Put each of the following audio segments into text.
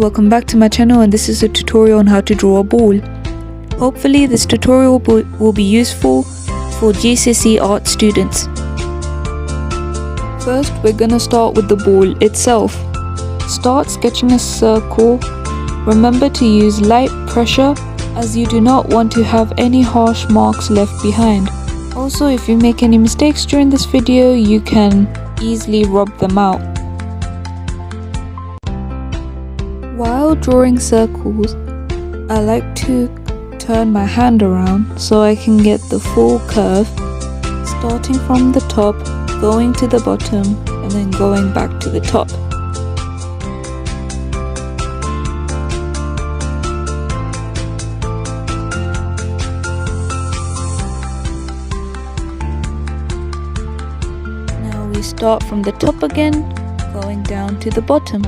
welcome back to my channel, and this is a tutorial on how to draw a ball. Hopefully this tutorial will be useful for GCSE art students. First, we're gonna start with the ball itself. Start sketching a circle. Remember to use light pressure as you do not want to have any harsh marks left behind. Also, if you make any mistakes during this video, you can easily rub them out. While drawing circles, I like to turn my hand around so I can get the full curve, starting from the top, going to the bottom, and then going back to the top. Now we start from the top again, going down to the bottom.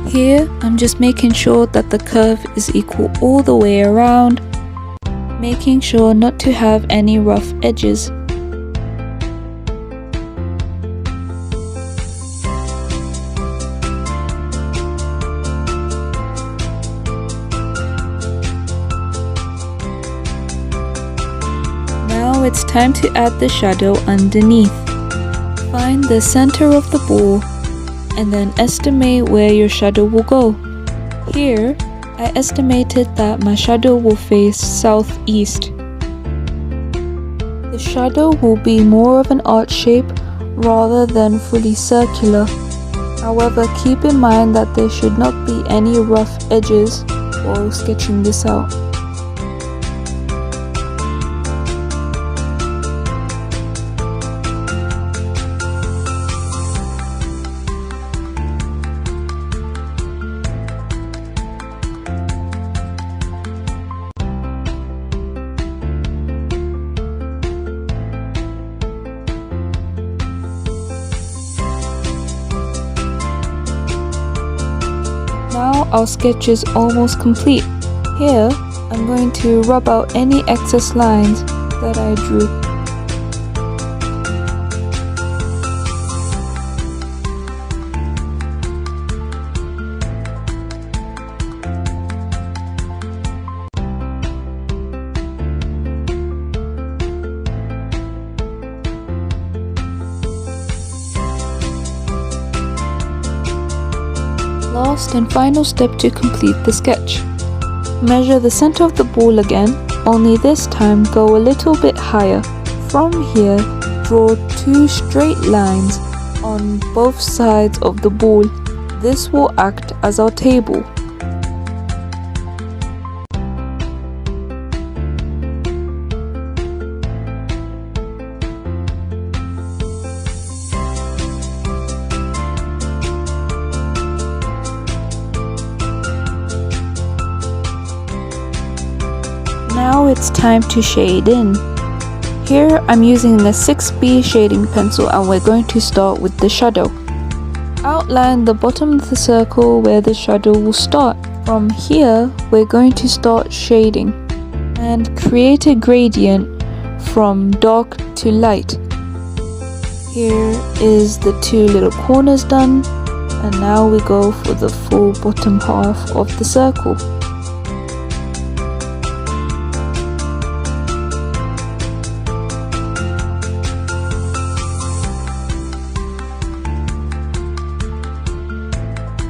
Here, I'm just making sure that the curve is equal all the way around, making sure not to have any rough edges. Now it's time to add the shadow underneath. Find the center of the ball and then estimate where your shadow will go. Here, I estimated that my shadow will face southeast. The shadow will be more of an arch shape rather than fully circular. However, keep in mind that there should not be any rough edges while sketching this out. Now our sketch is almost complete. Here, I'm going to rub out any excess lines that I drew. Last and final step to complete the sketch. Measure the center of the ball again, only this time go a little bit higher. From here, draw 2 straight lines on both sides of the ball. This will act as our table. Now it's time to shade in. Here I'm using the 6B shading pencil and we're going to start with the shadow. Outline the bottom of the circle where the shadow will start. From here we're going to start shading and create a gradient from dark to light. Here is the 2 little corners done, and now we go for the full bottom half of the circle.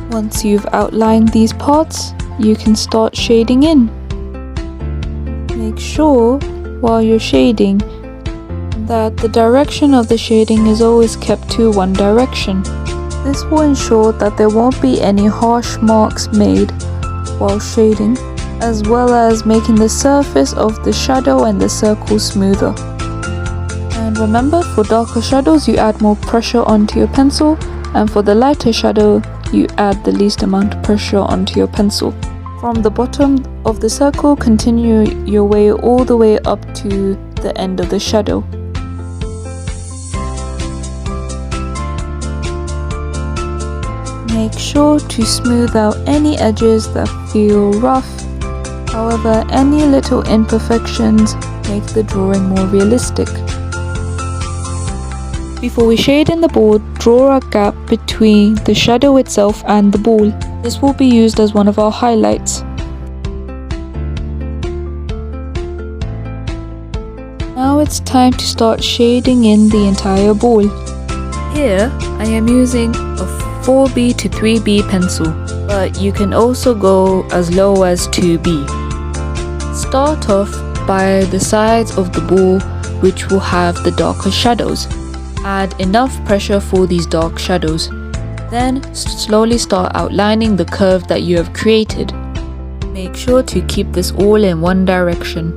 Once you've outlined these parts, you can start shading in. Make sure, while you're shading, that the direction of the shading is always kept to one direction. This will ensure that there won't be any harsh marks made while shading, as well as making the surface of the shadow and the circle smoother. And remember, for darker shadows, you add more pressure onto your pencil, and for the lighter shadow, you add the least amount of pressure onto your pencil. From the bottom of the circle, continue your way all the way up to the end of the shadow. Make sure to smooth out any edges that feel rough. However, any little imperfections make the drawing more realistic. Before we shade in the ball, draw a gap between the shadow itself and the ball. This will be used as one of our highlights. Now it's time to start shading in the entire ball. Here, I am using a 4B to 3B pencil, but you can also go as low as 2B. Start off by the sides of the ball, which will have the darker shadows. Add enough pressure for these dark shadows. Then slowly start outlining the curve that you have created. Make sure to keep this all in one direction.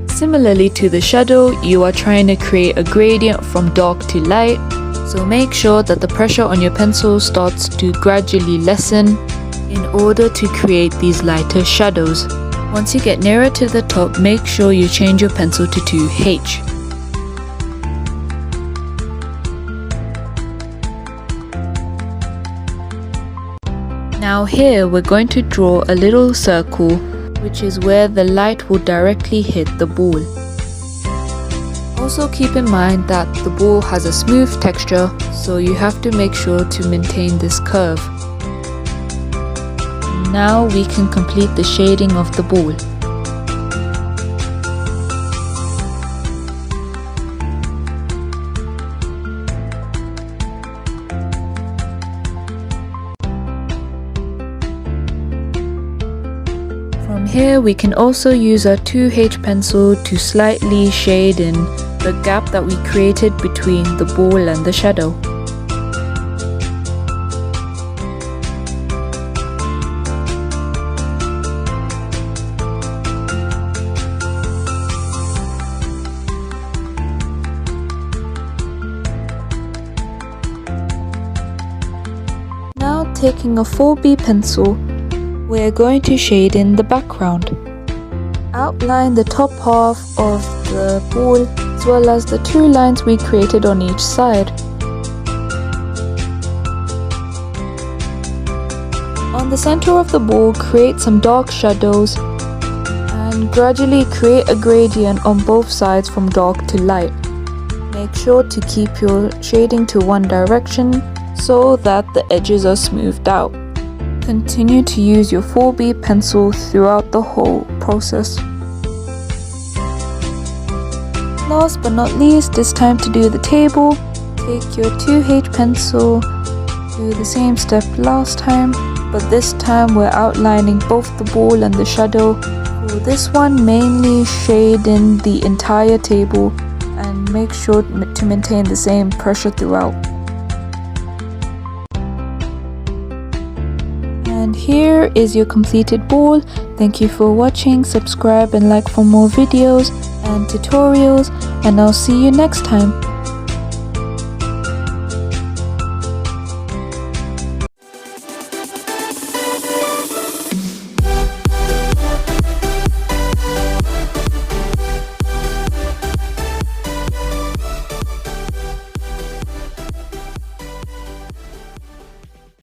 Similarly to the shadow, you are trying to create a gradient from dark to light, so make sure that the pressure on your pencil starts to gradually lessen in order to create these lighter shadows. Once you get nearer to the top, make sure you change your pencil to 2H. Now here we're going to draw a little circle, which is where the light will directly hit the ball. Also keep in mind that the ball has a smooth texture, so you have to make sure to maintain this curve. Now we can complete the shading of the ball. From here we can also use our 2H pencil to slightly shade in the gap that we created between the ball and the shadow. Now taking a 4B pencil, we're going to shade in the background. Outline the top half of the ball as well as the two lines we created on each side. On the center of the ball, create some dark shadows and gradually create a gradient on both sides from dark to light. Make sure to keep your shading to one direction so that the edges are smoothed out. Continue to use your 4B pencil throughout the whole process. Last but not least, it's time to do the table. Take your 2H pencil, do the same step last time, but this time we're outlining both the ball and the shadow. For this one, mainly shade in the entire table and make sure to maintain the same pressure throughout. And here is your completed ball. Thank you for watching. Subscribe and like for more videos and tutorials, and I'll see you next time.